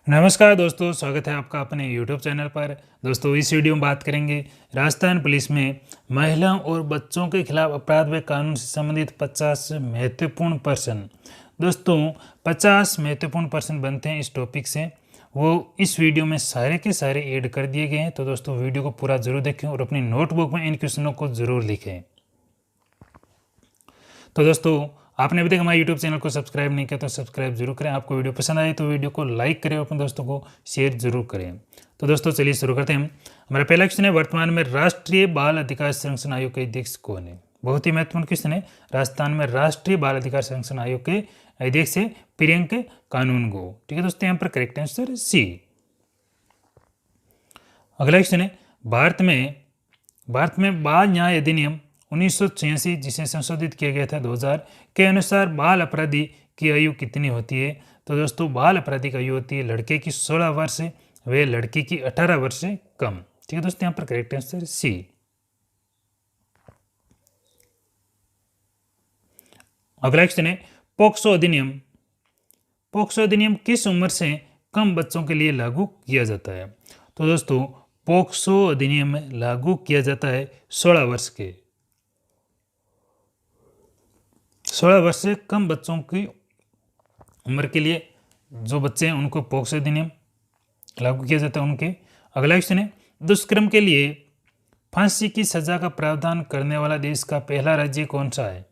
नमस्कार दोस्तों, स्वागत है आपका अपने YouTube चैनल पर। दोस्तों, इस वीडियो में बात करेंगे राजस्थान पुलिस में महिलाओं और बच्चों के खिलाफ अपराध व कानून से संबंधित 50 महत्वपूर्ण प्रश्न। दोस्तों, 50 महत्वपूर्ण प्रश्न बनते हैं इस टॉपिक से, वो इस वीडियो में सारे के सारे ऐड कर दिए गए हैं। तो दोस्तों, वीडियो को पूरा जरूर देखें और अपनी नोटबुक में इन क्वेश्चनों को जरूर लिखें। तो दोस्तों, आपने अभी तक हमारे यूट्यूब चैनल को सब्सक्राइब नहीं किया तो सब्सक्राइब जरूर करें। आपको वीडियो पसंद आए तो वीडियो को लाइक करें और अपने दोस्तों को शेयर जरूर करें। तो दोस्तों, चलिए शुरू करते हैं। हमारा पहला क्वेश्चन है, वर्तमान में राष्ट्रीय बाल अधिकार संरक्षण आयोग के अध्यक्ष कौन है? बहुत ही महत्वपूर्ण क्वेश्चन है। राजस्थान में राष्ट्रीय बाल अधिकार संरक्षण आयोग के अध्यक्ष है प्रियंक कानूनगो। ठीक है दोस्तों, यहाँ पर करेक्ट आंसर सी। अगला क्वेश्चन है, भारत में बाल न्याय अधिनियम 1986 जिसे संशोधित किया गया था 2000 के अनुसार बाल अपराधी की आयु कितनी होती है? तो दोस्तों, बाल अपराधी की आयु होती है लड़के की 16 वर्ष व लड़की की 18 वर्ष से कम। ठीक है दोस्तों, यहाँ पर करेक्ट आंसर सी। अगला क्वेश्चन है, पोक्सो अधिनियम किस उम्र से कम बच्चों के लिए लागू किया जाता है? तो दोस्तों, पोक्सो अधिनियम लागू किया जाता है 16 वर्ष के 16 वर्ष से कम बच्चों की उम्र के लिए जो बच्चे हैं उनको पोक्सो अधिनियम लागू किया जाता है उनके। अगला क्वेश्चन है, दुष्कर्म के लिए फांसी की सजा का प्रावधान करने वाला देश का पहला राज्य कौन सा है?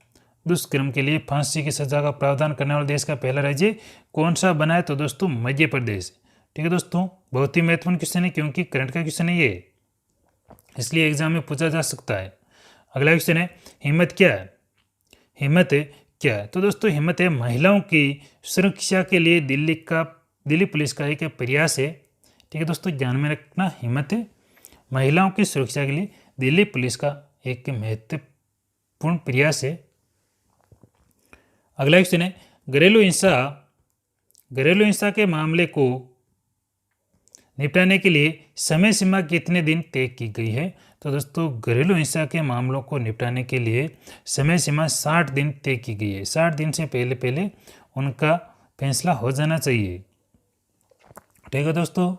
दुष्कर्म के लिए फांसी की सजा का प्रावधान करने वाला देश का पहला राज्य कौन सा बना है? तो दोस्तों, मध्य प्रदेश। ठीक है दोस्तों, बहुत ही महत्वपूर्ण क्वेश्चन है क्योंकि करंट का क्वेश्चन है ये, इसलिए एग्जाम में पूछा जा सकता है। अगला क्वेश्चन है, हिम्मत क्या है? हिम्मत क्या है? तो दोस्तों, हिम्मत है महिलाओं की सुरक्षा के लिए दिल्ली पुलिस का एक प्रयास है। ठीक है दोस्तों, ध्यान में रखना, हिम्मत है महिलाओं की सुरक्षा के लिए दिल्ली पुलिस का एक महत्वपूर्ण प्रयास है। अगला क्वेश्चन है, घरेलू हिंसा के मामले को निपटाने के लिए समय सीमा कितने दिन तय की गई है? तो दोस्तों, घरेलू हिंसा के मामलों को निपटाने के लिए समय सीमा 60 दिन तय की गई है। 60 दिन से पहले उनका फैसला हो जाना चाहिए। ठीक है दोस्तों।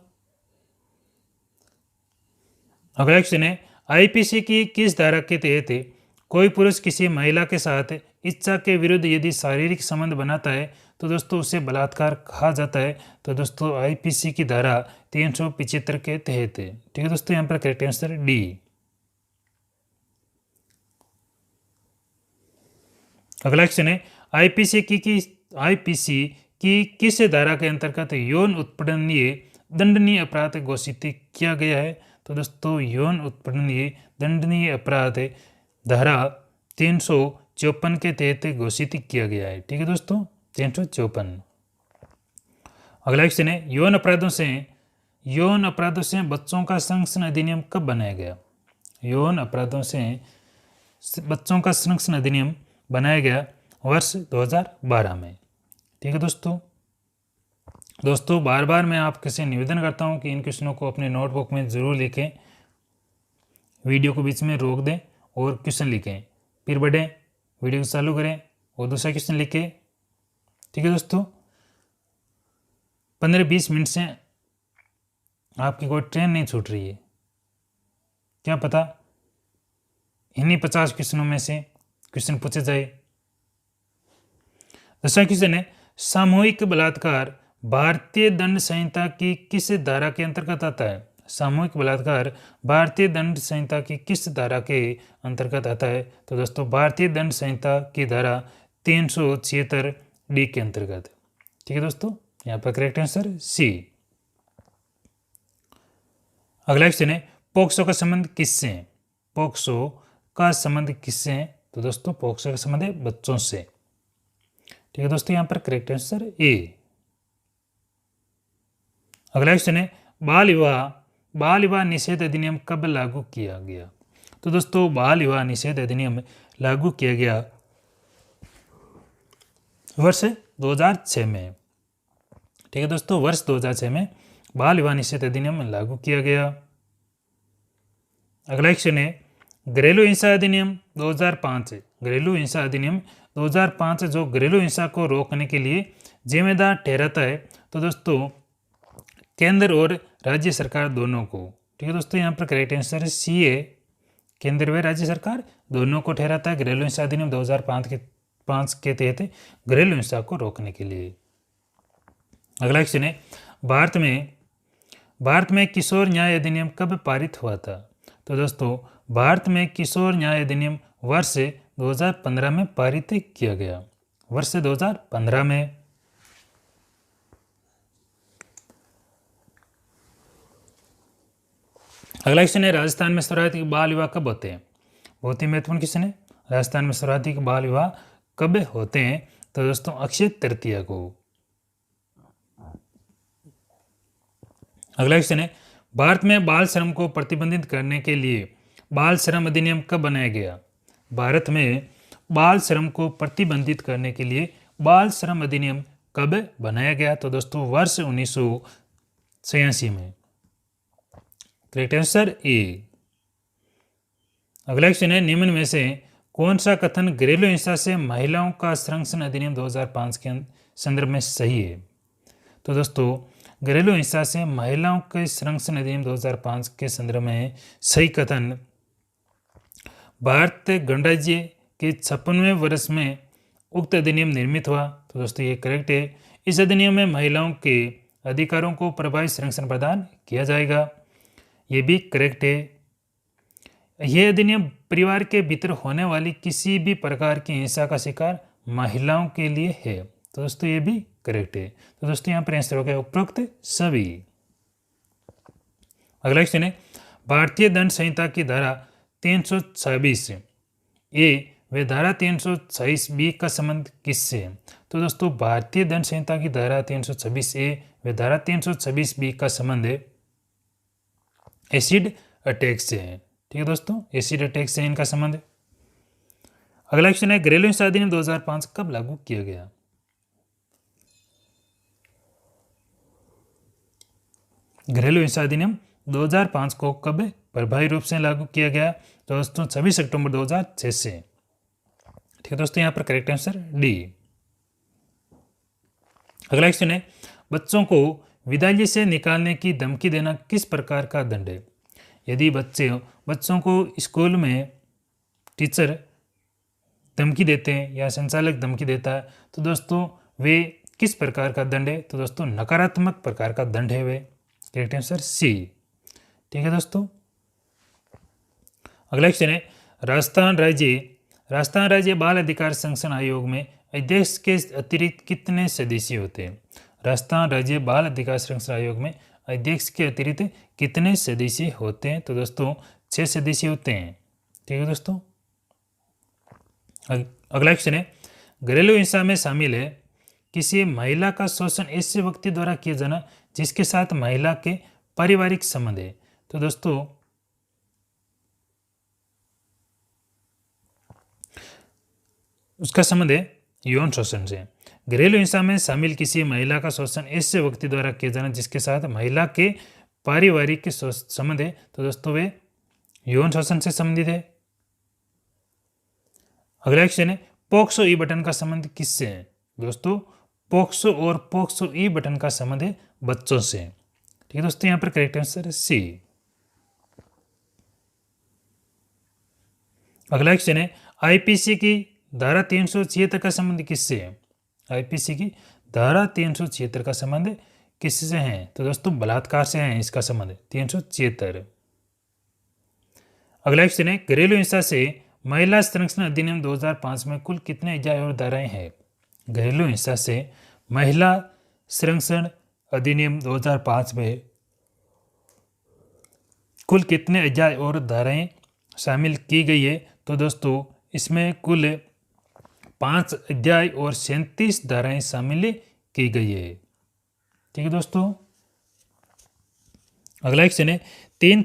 अगला क्वेश्चन है, आईपीसी की किस धारा के तहत कोई पुरुष किसी महिला के साथ इच्छा के विरुद्ध यदि शारीरिक संबंध बनाता है तो दोस्तों उसे बलात्कार कहा जाता है? तो दोस्तों, आईपीसी की धारा 375 के तहत है। ठीक है दोस्तों, यहाँ पर करेक्ट आंसर डी। अगला क्वेश्चन है, आईपीसी की किस धारा के अंतर्गत यौन उत्पीड़नीय दंडनीय अपराध घोषित किया गया है? तो दोस्तों, यौन उत्पीड़नीय दंडनीय अपराध धारा 354 के तहत घोषित किया गया है। ठीक है दोस्तों, 354। अगला क्वेश्चन है, यौन अपराधों से बच्चों का संरक्षण अधिनियम कब बनाया गया? यौन अपराधों से बच्चों का संरक्षण अधिनियम बनाया गया वर्ष 2012 में। ठीक है दोस्तों, बार बार मैं आपके से निवेदन करता हूं कि इन क्वेश्चनों को अपने नोटबुक में ज़रूर लिखें, वीडियो को बीच में रोक दें और क्वेश्चन लिखें, फिर बढ़ें, वीडियो को चालू करें और दूसरा क्वेश्चन लिखें। ठीक है दोस्तों, 15-20 मिनट से आपकी कोई ट्रेन नहीं छूट रही है, क्या पता इन्हीं 50 क्वेश्चनों में से क्वेश्चन पूछे जाए। दूसरा क्वेश्चन है, सामूहिक बलात्कार भारतीय दंड संहिता की किस धारा के अंतर्गत आता है? सामूहिक बलात्कार भारतीय दंड संहिता की किस धारा के अंतर्गत आता है? तो दोस्तों, भारतीय दंड संहिता की धारा 376 डी के अंतर्गत। ठीक है दोस्तों, यहाँ पर करेक्ट आंसर सी। अगला क्वेश्चन है, पोक्सो का संबंध किससे है? पोक्सो का संबंध किससे है? तो दोस्तों, पोक्सो का संबंध है बच्चों से। ठीक है दोस्तों, यहाँ पर करेक्ट आंसर ए। अगला क्वेश्चन है, बाल विवाह निषेध अधिनियम कब लागू किया गया? तो दोस्तों, बाल विवाह निषेध अधिनियम लागू किया गया वर्ष 2006 में। ठीक है दोस्तों, वर्ष 2006 में बाल विवाह निषेध अधिनियम लागू किया गया। अगला क्वेश्चन है, घरेलू हिंसा अधिनियम 2005 है। घरेलू हिंसा अधिनियम 2005 जो घरेलू हिंसा को रोकने के लिए जिम्मेदार ठहराता है। तो दोस्तों, केंद्र और राज्य सरकार दोनों को। ठीक है दोस्तों, यहाँ पर करेक्ट आंसर है सी है, केंद्र व राज्य सरकार दोनों को ठहराता है घरेलू हिंसा अधिनियम 2005 के तहत घरेलू हिंसा को रोकने के लिए। अगला क्वेश्चन है, भारत में किशोर न्याय अधिनियम कब पारित हुआ था? तो दोस्तों, भारत में किशोर न्याय अधिनियम वर्ष 2015 में पारित किया गया, वर्ष 2015 में। अगला क्वेश्चन है, राजस्थान में सर्वाधिक बाल विवाह कब होते हैं? बहुत ही महत्वपूर्ण क्वेश्चन है, राजस्थान में सर्वाधिक बाल विवाह कब होते हैं? तो दोस्तों, अक्षय तृतीया को। अगला क्वेश्चन है, भारत में बाल श्रम को प्रतिबंधित करने के लिए बाल श्रम अधिनियम कब बनाया गया? भारत में बाल श्रम को प्रतिबंधित करने के लिए बाल श्रम अधिनियम कब बनाया गया? तो दोस्तों, वर्ष 1986 में। Correct answer A. अगला क्वेश्चन है, निम्न में से कौन सा कथन घरेलू हिंसा से महिलाओं का संरक्षण अधिनियम 2005 के संदर्भ में सही है? तो दोस्तों, घरेलू हिंसा से महिलाओं के संरक्षण अधिनियम 2005 के संदर्भ में सही कथन, भारत गणराज्य के 56वें वर्ष में उक्त अधिनियम निर्मित हुआ। तो दोस्तों, ये करेक्ट है। इस अधिनियम में महिलाओं के अधिकारों को प्रभावी संरक्षण प्रदान किया जाएगा, ये भी करेक्ट है। यह अधिनियम परिवार के भीतर होने वाली किसी भी प्रकार की हिंसा का शिकार महिलाओं के लिए है। तो दोस्तों, ये भी करेक्ट है। तो दोस्तों, यहाँ पर आंसर हो गया उपरोक्त सभी। अगला क्वेश्चन है, भारतीय दंड संहिता की धारा 326 ए व धारा 326 बी का संबंध किससे है? तो दोस्तों, भारतीय दंड संहिता की धारा 326 ए व धारा 326 बी का संबंध एसिड अटैक से है। ठीक है दोस्तों, एसिड अटैक से इनका संबंध। अगला क्वेश्चन है, घरेलू हिंसा अधिनियम 2005 कब लागू किया गया? घरेलू हिंसा अधिनियम 2005 को कब प्रभावी रूप से लागू किया गया? तो दोस्तों, 26 अक्टूबर 2006 से। ठीक है दोस्तों, यहाँ पर करेक्ट आंसर डी। अगला क्वेश्चन है, बच्चों को विद्यालय से निकालने की धमकी देना किस प्रकार का दंड है? यदि बच्चों को स्कूल में टीचर धमकी देते हैं या संचालक धमकी देता है, तो दोस्तों वे किस प्रकार का दंड है? तो दोस्तों, नकारात्मक प्रकार का दंड है वे। Correct answer C. ठीक है दोस्तों। अगला क्वेश्चन है, राजस्थान राज्य बाल अधिकार संरक्षण आयोग में अध्यक्ष के अतिरिक्त कितने सदस्य होते हैं? राजस्थान राज्य बाल अधिकार संरक्षण आयोग में अध्यक्ष के अतिरिक्त कितने सदस्य होते हैं? तो दोस्तों, 6 सदस्य होते हैं। ठीक है दोस्तों। अगला क्वेश्चन है, घरेलू हिंसा में शामिल है किसी महिला का शोषण ऐसे व्यक्ति द्वारा किया जाना जिसके साथ महिला के पारिवारिक संबंध है। तो दोस्तों, उसका संबंध है यौन शोषण से। घरेलू हिंसा में शामिल किसी महिला का शोषण ऐसे व्यक्ति द्वारा किया जाना जिसके साथ महिला के पारिवारिक संबंध है। तो दोस्तों, वे यौन शोषण से संबंधित है। अगला क्वेश्चन है, पोक्सो ई बटन का संबंध किससे है? दोस्तों, पोक्सो और पोक्सो ई बटन का संबंध है बच्चों से। ठीक है दोस्तों, यहाँ पर करेक्ट आंसर है सी। अगला क्वेश्चन है, आईपीसी की धारा 376 का संबंध किससे है? आईपीसी की धारा 376 का संबंध किससे है? तो दोस्तों, बलात्कार से है इसका संबंध 376। अगला क्वेश्चन है, घरेलू हिंसा से महिला संरक्षण अधिनियम 2005 में कुल कितने अध्याय और धाराएं हैं? घरेलू हिंसा से महिला संरक्षण अधिनियम 2005 में कुल कितने अध्याय और धाराएं शामिल की गई है? तो दोस्तों, इसमें कुल 5 अध्याय और 37 धाराएं शामिल की गई है। ठीक है दोस्तों। अगला क्वेश्चन है, तीन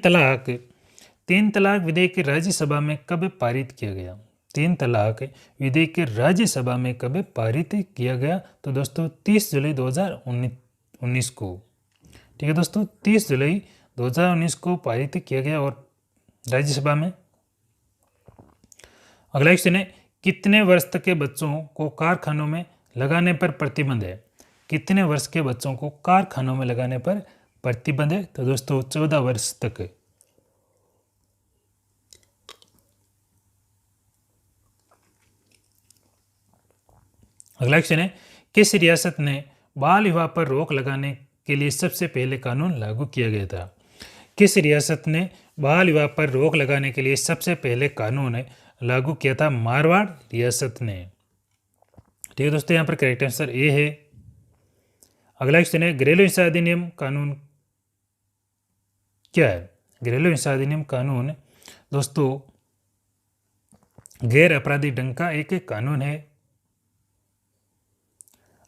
तलाक विधेयक राज्यसभा में कब पारित किया गया? 3 तलाक विधेयक राज्यसभा में कब पारित किया गया? तो दोस्तों, 30 जुलाई 2019 को। ठीक है दोस्तों, 30 जुलाई 2019 को पारित किया गया और राज्यसभा में। अगला क्वेश्चन है, कितने वर्ष तक के बच्चों को कारखानों में लगाने पर प्रतिबंध है? कितने वर्ष के बच्चों को कारखानों में लगाने पर प्रतिबंध है? तो दोस्तों 14 वर्ष तक है। अगला क्वेश्चन है, किस रियासत ने बाल विवाह पर रोक लगाने के लिए सबसे पहले कानून लागू किया गया था? किस रियासत ने बाल विवाह पर रोक लगाने के लिए सबसे पहले कानून लागू किया था? मारवाड़ रियासत ने। ठीक है दोस्तों, यहाँ पर करेक्ट आंसर ए है। अगला क्वेश्चन है, घरेलू हिंसा अधिनियम कानून क्या है? घरेलू हिंसा अधिनियम कानून दोस्तों गैर आपराधिक ढंग का एक कानून है।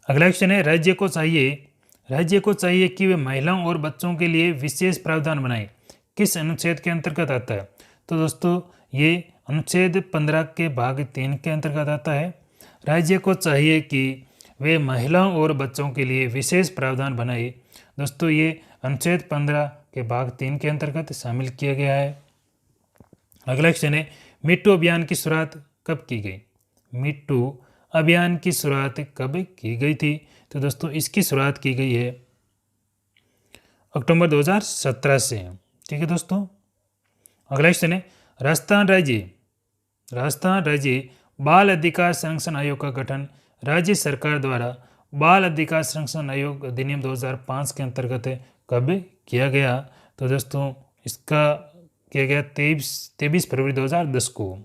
अगला क्वेश्चन है, राज्य को चाहिए कि वे महिलाओं और बच्चों के लिए विशेष प्रावधान बनाए, किस अनुच्छेद के अंतर्गत आता है? तो दोस्तों ये अनुच्छेद 15 के भाग 3 के अंतर्गत आता है। राज्य को चाहिए कि वे महिलाओं और बच्चों के लिए विशेष प्रावधान बनाए। दोस्तों ये अनुच्छेद 15 के भाग 3 के अंतर्गत शामिल किया गया है। अगला क्वेश्चन है, मीटू अभियान की शुरुआत कब की गई? मीटू अभियान की शुरुआत कब की गई थी? तो दोस्तों इसकी शुरुआत की गई है अक्टूबर 2017 से। ठीक है दोस्तों। अगला क्वेश्चन है, राजस्थान राज्य बाल अधिकार संरक्षण आयोग का गठन राज्य सरकार द्वारा बाल अधिकार संरक्षण आयोग अधिनियम 2005 के अंतर्गत कब किया गया? तो दोस्तों इसका किया गया 23 फरवरी 2010 को।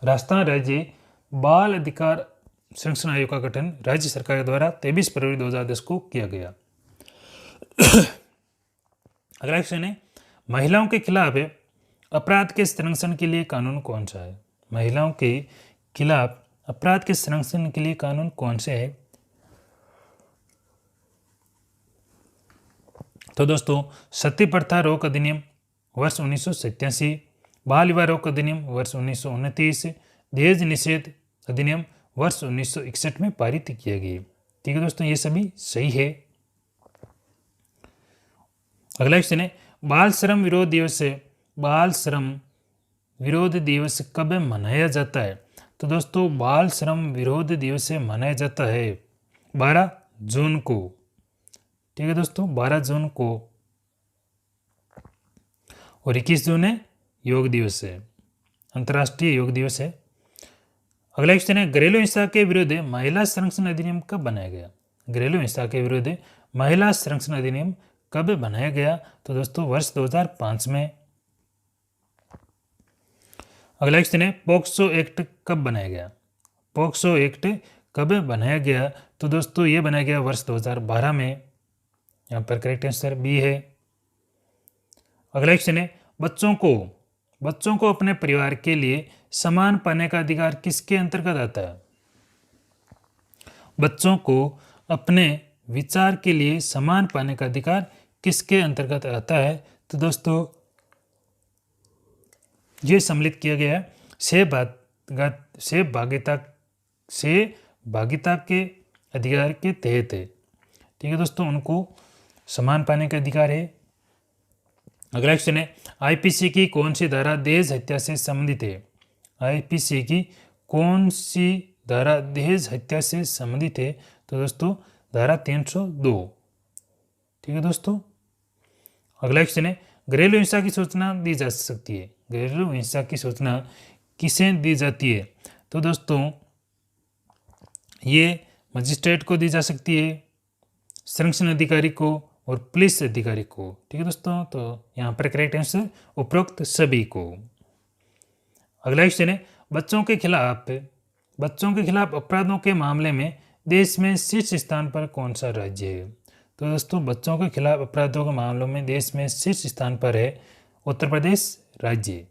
राजस्थान राज्य बाल अधिकार संरक्षण आयोग का गठन राज्य सरकार द्वारा 23 फरवरी 2010 को किया गया। अगला क्वेश्चन है, महिलाओं के खिलाफ अपराध के संरक्षण के लिए कानून कौन सा है? महिलाओं के खिलाफ अपराध के संरक्षण के लिए कानून कौन से है? तो दोस्तों सती प्रथा रोक अधिनियम वर्ष 1987, बाल विवाह रोक अधिनियम वर्ष 1929, दहेज निषेध अधिनियम वर्ष 1961 में पारित किया गया। ठीक है दोस्तों, ये सभी सही है। अगला क्वेश्चन है, बाल श्रम विरोध दिवस कब मनाया जाता है? तो दोस्तों बाल श्रम विरोध दिवस मनाया जाता है 12 जून को। ठीक है दोस्तों, 12 जून को। और 21 जून है योग दिवस है, अंतर्राष्ट्रीय योग दिवस है। अगला क्वेश्चन है, घरेलू हिंसा के विरुद्ध महिला संरक्षण अधिनियम कब बनाया गया? घरेलू हिंसा के विरुद्ध महिला संरक्षण अधिनियम कब बनाया गया? तो दोस्तों वर्ष 2005 में। अगला क्वेश्चन है, पोक्सो एक्ट कब बनाया गया? पोक्सो एक्ट कब बनाया गया? तो दोस्तों ये बनाया गया वर्ष 2012 में। यहाँ पर करेक्ट आंसर बी है। अगला क्वेश्चन है, बच्चों को अपने परिवार के लिए समान पाने का अधिकार किसके अंतर्गत आता है? बच्चों को अपने विचार के लिए समान पाने का अधिकार किसके अंतर्गत आता है? तो दोस्तों ये सम्मिलित किया गया है सहभागिता के अधिकार के तहत है। ठीक है दोस्तों, उनको समान पाने का अधिकार है। अगला क्वेश्चन है, आईपीसी की कौन सी धारा दहेज हत्या से संबंधित है? आईपीसी की कौन सी धारा दहेज हत्या से संबंधित है? तो दोस्तों धारा 302। ठीक है दोस्तों। अगला क्वेश्चन है, घरेलू हिंसा की सूचना दी जा सकती है। घरेलू हिंसा की सूचना किसे दी जाती है? तो दोस्तों ये मजिस्ट्रेट को दी जा सकती है, संरक्षण अधिकारी को और पुलिस अधिकारी को। ठीक है दोस्तों, तो यहाँ पर करेक्ट आंसर उपरोक्त सभी को। अगला क्वेश्चन है, बच्चों के खिलाफ अपराधों के मामले में देश में शीर्ष स्थान पर कौन सा राज्य है? तो दोस्तों बच्चों के खिलाफ अपराधों के मामलों में देश में शीर्ष स्थान पर है उत्तर प्रदेश राज्य।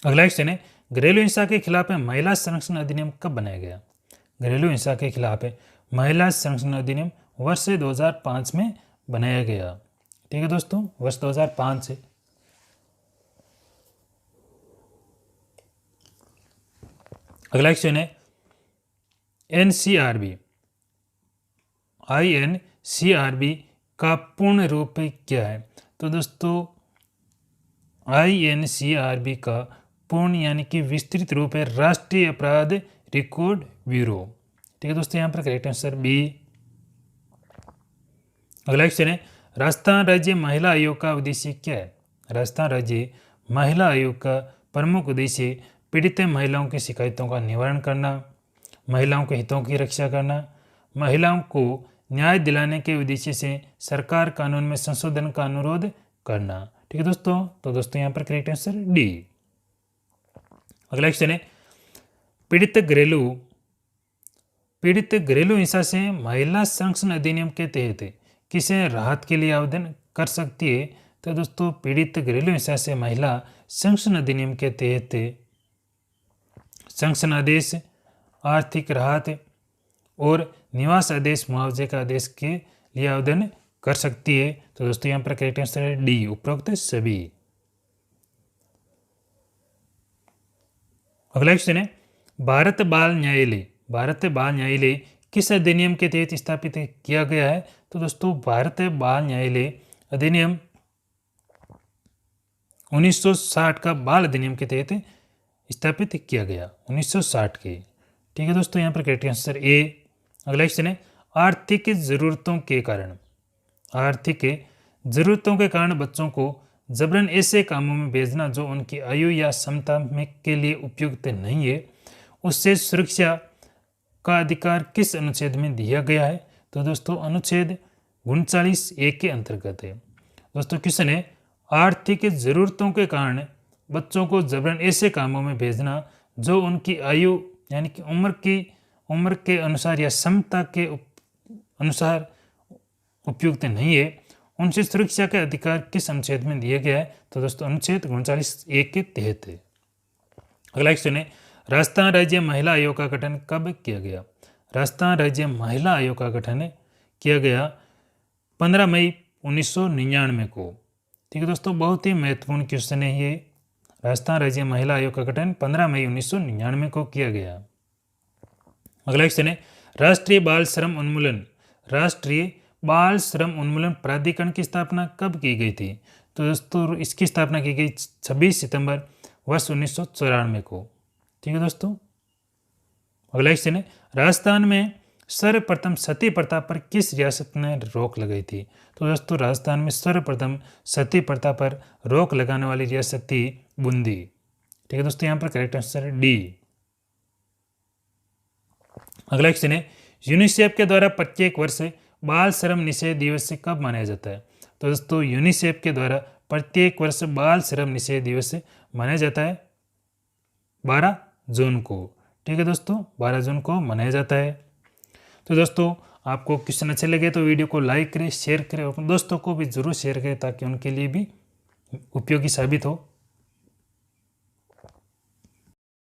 अगला क्वेश्चन है, घरेलू हिंसा के खिलाफ महिला संरक्षण अधिनियम कब बनाया गया? घरेलू हिंसा के खिलाफ महिला संरक्षण अधिनियम वर्ष 2005 में बनाया गया। ठीक है दोस्तों, वर्ष 2005 से। अगला क्वेश्चन है, INCRB का पूर्ण रूप क्या है? तो दोस्तों INCRB का पूर्ण यानी कि विस्तृत रूप है राष्ट्रीय अपराध रिकॉर्ड ब्यूरो। ठीक है दोस्तों, यहाँ पर करेक्ट आंसर बी। अगला क्वेश्चन है, राजस्थान राज्य महिला आयोग का उद्देश्य क्या है? राजस्थान राज्य महिला आयोग का प्रमुख उद्देश्य पीड़ित महिलाओं की शिकायतों का निवारण करना, महिलाओं के हितों की रक्षा करना, महिलाओं को न्याय दिलाने के उद्देश्य से सरकार कानून में संशोधन का अनुरोध करना। ठीक है दोस्तों, तो दोस्तों यहाँ पर करेक्ट आंसर डी। अगला क्वेश्चन है, पीड़ित घरेलू हिंसा से महिला संरक्षण अधिनियम के तहत किसे राहत के लिए आवेदन कर सकती है? तो दोस्तों, पीड़ित घरेलू हिंसा से महिला संरक्षण अधिनियम के तहत संरक्षण आदेश, आर्थिक राहत और निवास आदेश, मुआवजे का आदेश के लिए आवेदन कर सकती है। तो दोस्तों यहाँ पर करेक्ट आंसर है डी, उपरोक्त सभी। अगला क्वेश्चन है, भारत बाल न्यायालय किस अधिनियम के तहत स्थापित किया गया है? तो दोस्तों, भारत बाल न्यायालय अधिनियम 1960 का बाल अधिनियम के तहत स्थापित किया गया, 1960 के। ठीक है दोस्तों, यहाँ पर करेक्ट आंसर ए। अगला क्वेश्चन है, आर्थिक ज़रूरतों के कारण बच्चों को जबरन ऐसे कामों में भेजना जो उनकी आयु या क्षमता में के लिए उपयुक्त नहीं है, उससे सुरक्षा का अधिकार किस अनुच्छेद में दिया गया है? तो दोस्तों, अनुच्छेद 39(1) के अंतर्गत है। दोस्तों क्वेश्चन है, आर्थिक ज़रूरतों के कारण बच्चों को जबरन ऐसे कामों में भेजना जो उनकी आयु यानी कि उम्र के अनुसार या क्षमता के अनुसार उपयुक्त नहीं है, उनसे सुरक्षा के अधिकार किस अनुच्छेद में दिया गया है? तो दोस्तों, अनुच्छेद 39(1) के तहत है। अगला क्वेश्चन है, राजस्थान राज्य महिला आयोग का गठन कब किया गया? राजस्थान राज्य महिला आयोग का गठन किया गया 15 मई 1999 को। ठीक है दोस्तों, बहुत ही महत्वपूर्ण क्वेश्चन है ये। राजस्थान राज्य महिला आयोग का गठन 15 मई 1999 को किया गया। अगला क्वेश्चन है, राष्ट्रीय बाल श्रम उन्मूलन प्राधिकरण की स्थापना कब की गई थी? तो दोस्तों, इसकी स्थापना की गई 26 सितंबर वर्ष 1994 को। ठीक है दोस्तों। अगला क्वेश्चन है, राजस्थान में सर्वप्रथम सती प्रथा पर किस रियासत ने रोक लगाई थी? तो दोस्तों, राजस्थान में सर्वप्रथम सती प्रथा पर रोक लगाने वाली रियासत थी बूंदी। ठीक है दोस्तों, यहाँ पर करेक्ट आंसर है डी। अगला क्वेश्चन है, यूनिसेफ के द्वारा प्रत्येक वर्ष बाल श्रम निषेध दिवस कब मनाया जाता है? तो दोस्तों, यूनिसेफ के द्वारा प्रत्येक वर्ष बाल श्रम निषेध दिवस मनाया जाता है 12 जून को। ठीक है दोस्तों, 12 जून को मनाया जाता है। तो दोस्तों, आपको क्वेश्चन अच्छे लगे तो वीडियो को लाइक करें, शेयर करें और दोस्तों को भी जरूर शेयर करें ताकि उनके लिए भी उपयोगी साबित हो।